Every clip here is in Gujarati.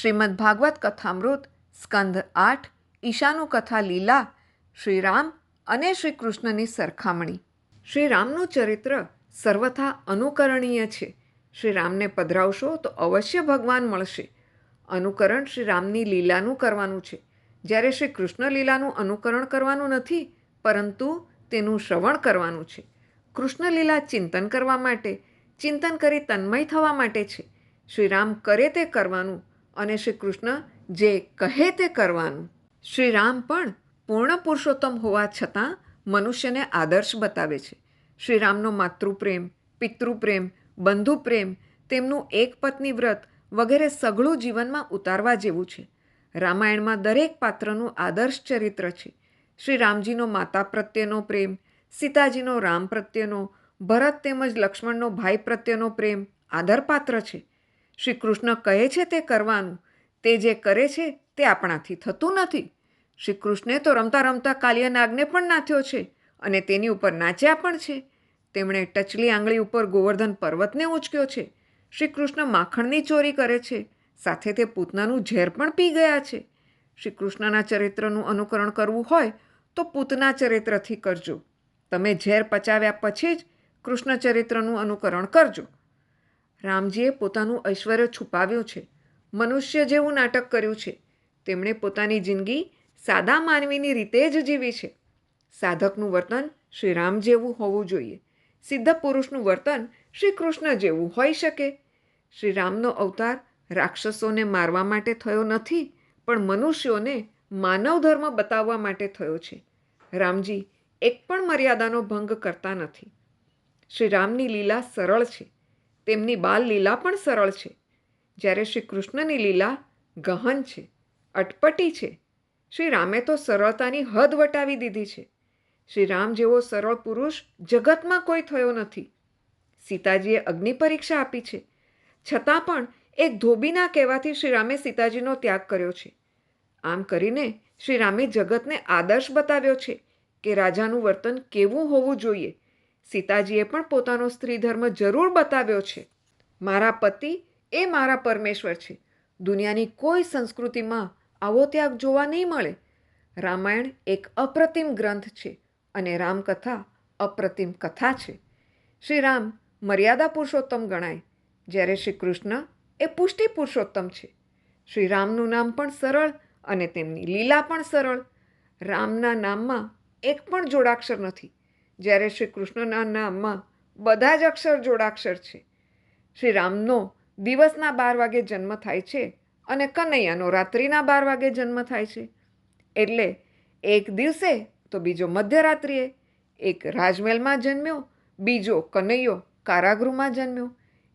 શ્રીમદ્ ભાગવત કથામૃત સ્કંધ 8 ઈશાનું કથા લીલા શ્રીરામ અને શ્રી કૃષ્ણની સરખામણી. શ્રીરામનું ચરિત્ર સર્વથા અનુકરણીય છે. શ્રીરામને પધરાવશો તો અવશ્ય ભગવાન મળશે. અનુકરણ શ્રીરામની લીલાનું કરવાનું છે, જ્યારે શ્રી કૃષ્ણ લીલાનું અનુકરણ કરવાનું નથી, પરંતુ તેનું શ્રવણ કરવાનું છે. કૃષ્ણ લીલા ચિંતન કરવા માટે, ચિંતન કરી તન્મય થવા માટે છે. શ્રીરામ કરે તે કરવાનું અને શ્રી કૃષ્ણ જે કહે તે કરવાનું. શ્રીરામ પણ પૂર્ણ પુરુષોત્તમ હોવા છતાં મનુષ્યને આદર્શ બતાવે છે. શ્રીરામનો માતૃપ્રેમ, પિતૃપ્રેમ, બંધુપ્રેમ, તેમનું એક પત્ની વ્રત વગેરે સઘળું જીવનમાં ઉતારવા જેવું છે. રામાયણમાં દરેક પાત્રનું આદર્શ ચરિત્ર છે. શ્રી રામજીનો માતા પ્રત્યેનો પ્રેમ, સીતાજીનો રામ પ્રત્યેનો, ભરત તેમજ લક્ષ્મણનો ભાઈ પ્રત્યેનો પ્રેમ આદરપાત્ર છે. શ્રી કૃષ્ણ કહે છે તે કરવાનું, તે જે કરે છે તે આપણાથી થતું નથી. શ્રી કૃષ્ણે તો રમતા રમતા કાલિયાનાગને પણ નાથ્યો છે અને તેની ઉપર નાચ્યા પણ છે. તેમણે ટચલી આંગળી ઉપર ગોવર્ધન પર્વતને ઉંચક્યો છે. શ્રી કૃષ્ણ માખણની ચોરી કરે છે, સાથે તે પૂતનાનું ઝેર પણ પી ગયા છે. શ્રી કૃષ્ણના ચરિત્રનું અનુકરણ કરવું હોય તો પૂતના ચરિત્રથી કરજો. તમે ઝેર પચાવ્યા પછી જ કૃષ્ણ ચરિત્રનું અનુકરણ કરજો. રામજીએ પોતાનું ઐશ્વર્ય છુપાવ્યું છે, મનુષ્ય જેવું નાટક કર્યું છે. તેમણે પોતાની જિંદગી સાદા માનવીની રીતે જ જીવી છે. સાધકનું વર્તન શ્રી રામ જેવું હોવું જોઈએ. સિદ્ધ પુરુષનું વર્તન શ્રી કૃષ્ણ જેવું હોઈ શકે. શ્રી રામનો અવતાર રાક્ષસોને મારવા માટે થયો નથી, પણ મનુષ્યોને માનવ ધર્મ બતાવવા માટે થયો છે. રામજી એક પણ મર્યાદાનો ભંગ કરતા નથી. શ્રી રામની લીલા સરળ છે, તેમની બાલ લીલા પણ સરળ છે. જ્યારે શ્રી કૃષ્ણની લીલા ગહન છે, અટપટી છે. શ્રી રામે તો સરળતાની હદ વટાવી દીધી છે. શ્રી રામ જેવો સરળ પુરુષ જગતમાં કોઈ થયો નથી. સીતાજીએ અગ્નિ પરીક્ષા આપી છે, છતાં પણ એક ધોબીના કહેવાથી શ્રી રામે સીતાજીનો ત્યાગ કર્યો છે. આમ કરીને શ્રી રામે જગતને આદર્શ બતાવ્યો છે કે રાજાનું વર્તન કેવું હોવું જોઈએ. સીતાજીએ પણ પોતાનો સ્ત્રી ધર્મ જરૂર બતાવ્યો છે. મારા પતિ એ મારા પરમેશ્વર છે. દુનિયાની કોઈ સંસ્કૃતિમાં આવો ત્યાગ જોવા નહીં મળે. રામાયણ એક અપ્રતિમ ગ્રંથ છે અને રામકથા અપ્રતિમ કથા છે. શ્રી રામ મર્યાદા પુરુષોત્તમ ગણાય, જ્યારે શ્રી કૃષ્ણ એ પુષ્ટિ પુરુષોત્તમ છે. શ્રી રામનું નામ પણ સરળ અને તેમની લીલા પણ સરળ. રામના નામમાં એક પણ જોડાક્ષર નથી, જ્યારે શ્રી કૃષ્ણના નામમાં બધા જ અક્ષર જોડાક્ષર છે. શ્રી રામનો દિવસના 12 વાગે જન્મ થાય છે અને કનૈયાનો રાત્રિના 12 વાગે જન્મ થાય છે. એટલે એક દિવસે તો બીજો મધ્યરાત્રિએ. એક રાજમહેલમાં જન્મ્યો, બીજો કનૈયો કારાગૃહમાં જન્મ્યો.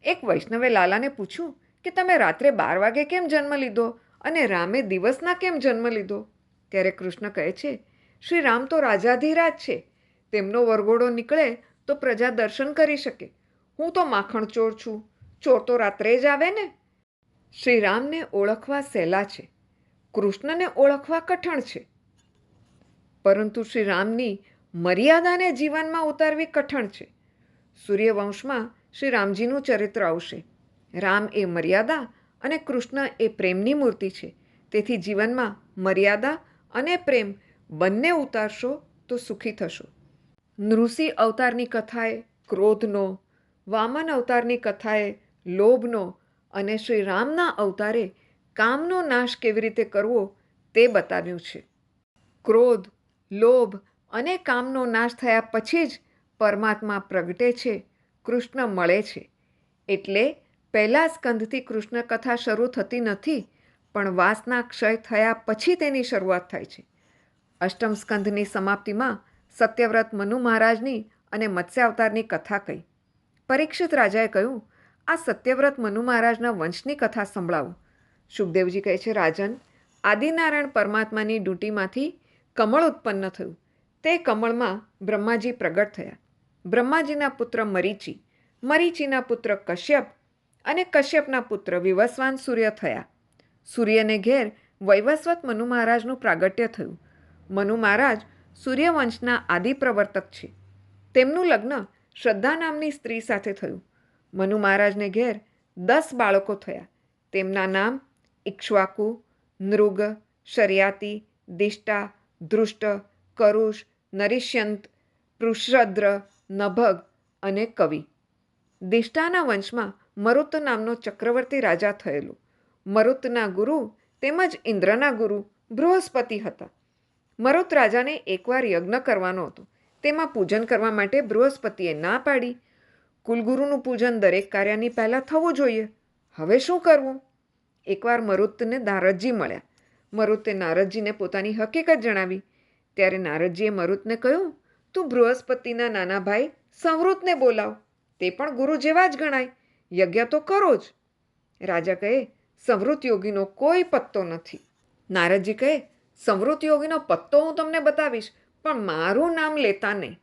એક વૈષ્ણવે લાલાને પૂછ્યું કે તમે રાત્રે 12 વાગે કેમ જન્મ લીધો અને રામે દિવસના કેમ જન્મ લીધો? ત્યારે કૃષ્ણ કહે છે, શ્રી રામ તો રાજાધિરાજ છે. તેમનો વરઘોડો નીકળે તો પ્રજા દર્શન કરી શકે. હું તો માખણ ચોર છું. ચોર તો રાત્રે જ આવે ને. શ્રી રામને ઓળખવા સહેલા છે, કૃષ્ણને ઓળખવા કઠણ છે. પરંતુ શ્રી રામની મર્યાદાને જીવનમાં ઉતારવી કઠણ છે. સૂર્યવંશમાં શ્રી રામજીનું ચરિત્ર આવશે. રામ એ મર્યાદા અને કૃષ્ણ એ પ્રેમની મૂર્તિ છે. તેથી જીવનમાં મર્યાદા અને પ્રેમ બંને ઉતારશો તો સુખી થશો. નૃસિંહ અવતારની કથાએ ક્રોધનો, વામન અવતારની કથાએ લોભનો અને શ્રી રામના અવતારે કામનો નાશ કેવી રીતે કરવો તે બતાવ્યું છે. ક્રોધ, લોભ અને કામનો નાશ થયા પછી જ પરમાત્મા પ્રગટે છે, કૃષ્ણ મળે છે. એટલે પહેલા સ્કંધથી કૃષ્ણ કથા શરૂ થતી નથી, પણ વાસના ક્ષય થયા પછી તેની શરૂઆત થાય છે. અષ્ટમ સ્કંધની સમાપ્તિમાં સત્યવ્રત મનુ મહારાજની અને મત્સ્ય અવતારની કથા કહી. પરીક્ષિત રાજાએ કહ્યું, આ સત્યવ્રત મનુ મહારાજના વંશની કથા સંભળાવો. શુકદેવજી કહે છે, રાજન, આદિનારાયણ પરમાત્માની ડૂંટીમાંથી કમળ ઉત્પન્ન થયું. તે કમળમાં બ્રહ્માજી પ્રગટ થયા. બ્રહ્માજીના પુત્ર મરીચી, મરીચીના પુત્ર કશ્યપ અને કશ્યપના પુત્ર વિવસ્વાન સૂર્ય થયા. સૂર્યને ઘેર વૈવસ્વત મનુ મહારાજનું પ્રાગટ્ય થયું. મનુ મહારાજ સૂર્યવંશના આદિ પ્રવર્તક છે. તેમનું લગ્ન શ્રદ્ધા નામની સ્ત્રી સાથે થયું. મનુ મહારાજને ઘેર 10 બાળકો થયા. તેમના નામ ઇક્ષ્વાકુ, નૃગ, શર્યાતિ, દિષ્ટા, ધૃષ્ટ, કરુષ, નરિષ્યંત, પૃષદ્ર, નભગ અને કવિ. દિષ્ટાના વંશમાં મરુત નામનો ચક્રવર્તી રાજા થયેલો. મરુતના ગુરુ તેમજ ઇન્દ્રના ગુરુ બૃહસ્પતિ હતા. મરુત રાજાને એકવાર યજ્ઞ કરવાનો હતો. તેમાં પૂજન કરવા માટે બૃહસ્પતિએ ના પાડી. કુલગુરુનું પૂજન દરેક કાર્યની પહેલાં થવું જોઈએ. હવે શું કરવું? એકવાર મરુતને નારદજી મળ્યા. મરુતે નારદજીને પોતાની હકીકત જણાવી. ત્યારે નારદજીએ મરુતને કહ્યું, તું બૃહસ્પતિના નાના ભાઈ સંવૃતને બોલાવ. તે પણ ગુરુ જેવા જ ગણાય. યજ્ઞ તો કરો જ. રાજા કહે, સંવૃત યોગીનો કોઈ પત્તો નથી. નારદજી કહે, સંવૃત યોગીનો પત્તો હું તમને બતાવીશ, પણ મારું નામ લેતા નહીં.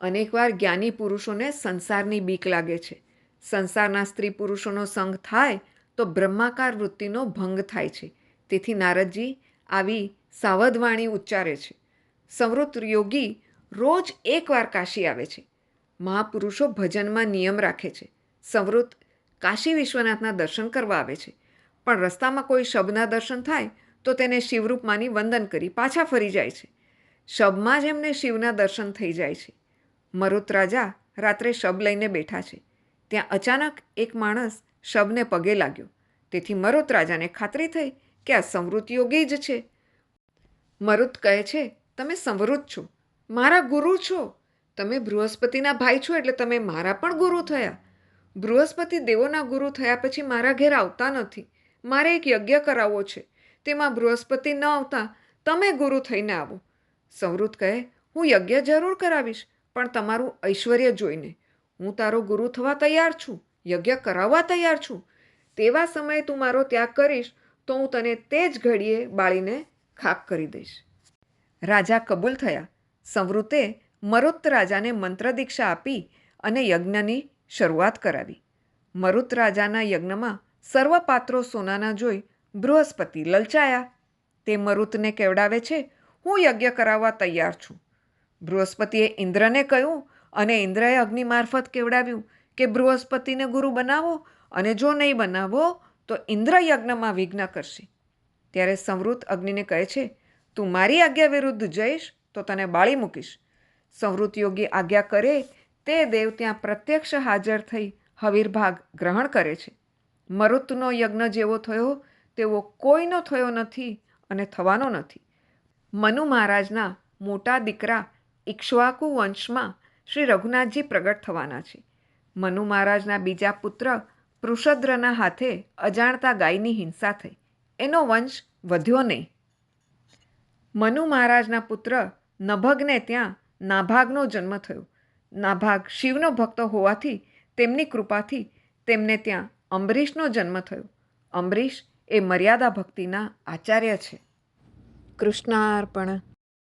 અનેકવાર જ્ઞાની પુરુષોને સંસારની બીક લાગે છે. સંસારના સ્ત્રી પુરુષોનો સંગ થાય તો બ્રહ્માકાર વૃત્તિનો ભંગ થાય છે. તેથી નારદજી આવી સાવધવાણી ઉચ્ચારે છે. સંવૃત યોગી રોજ એકવાર કાશી આવે છે. મહાપુરુષો ભજનમાં નિયમ રાખે છે. સંવૃત કાશી વિશ્વનાથના દર્શન કરવા આવે છે. પણ રસ્તામાં કોઈ શબના દર્શન થાય તો તેને શિવરૂપ માની વંદન કરી પાછા ફરી જાય છે. શબમાં જ એમને શિવના દર્શન થઈ જાય છે. મરુત રાજા રાત્રે શબ લઈને બેઠા છે. ત્યાં અચાનક એક માણસ શબને પગે લાગ્યો. તેથી મરુત રાજાને ખાતરી થઈ કે આ સંવૃત યોગી જ છે. મરુત કહે છે, તમે સંવૃત છો, મારા ગુરુ છો. તમે બૃહસ્પતિના ભાઈ છો એટલે તમે મારા પણ ગુરુ થયા. બૃહસ્પતિ દેવોના ગુરુ થયા પછી મારા ઘેર આવતા નથી. મારે એક યજ્ઞ કરાવવો છે. તેમાં બૃહસ્પતિ ન આવતા તમે ગુરુ થઈને આવો. સંવૃત કહે, હું યજ્ઞ જરૂર કરાવીશ, પણ તમારું ઐશ્વર્ય જોઈને. હું તારો ગુરુ થવા તૈયાર છું, યજ્ઞ કરાવવા તૈયાર છું. તેવા સમયે તું મારો ત્યાગ કરીશ તો હું તને તે જ ઘડીએ બાળીને ખાક કરી દઈશ. રાજા કબૂલ થયા. સંવૃતે મરુત રાજાને મંત્ર દીક્ષા આપી અને યજ્ઞની શરૂઆત કરાવી. મરુત રાજાના યજ્ઞમાં સર્વ પાત્રો સોનાના જોઈ બૃહસ્પતિ લલચાયા. તે મરુતને કેવડાવે છે, હું યજ્ઞ કરાવવા તૈયાર છું. બૃહસ્પતિએ ઇન્દ્રને કહ્યું અને ઇન્દ્રએ અગ્નિ મારફત કેવડાવ્યું કે બૃહસ્પતિને ગુરુ બનાવો, અને જો નહીં બનાવો તો ઇન્દ્ર યજ્ઞમાં વિઘ્ન કરશે. ત્યારે સંવૃત અગ્નિને કહે છે, તું મારી આજ્ઞા વિરુદ્ધ જઈશ તો તને બાળી મૂકીશ. સંવૃત યોગી આજ્ઞા કરે તે દેવ ત્યાં પ્રત્યક્ષ હાજર થઈ હવિર્ભાગ ગ્રહણ કરે છે. મરુતનો યજ્ઞ જેવો થયો તેવો કોઈનો થયો નથી અને થવાનો નથી. મનુ મહારાજના મોટા દીકરા ઇક્ષ્વાકુ વંશમાં શ્રી રઘુનાથજી પ્રગટ થવાના છે. મનુ મહારાજના બીજા પુત્ર પૃષદ્રના હાથે અજાણતા ગાયની હિંસા થઈ. એનો વંશ વધ્યો નહીં. મનુ મહારાજના પુત્ર નભગને ત્યાં નાભાગનો જન્મ થયો. નાભાગ શિવનો ભક્ત હોવાથી તેમની કૃપાથી તેમને ત્યાં અંબરીશનો જન્મ થયો. અંબરીશ એ મર્યાદા ભક્તિના આચાર્ય છે. કૃષ્ણાર્પણ.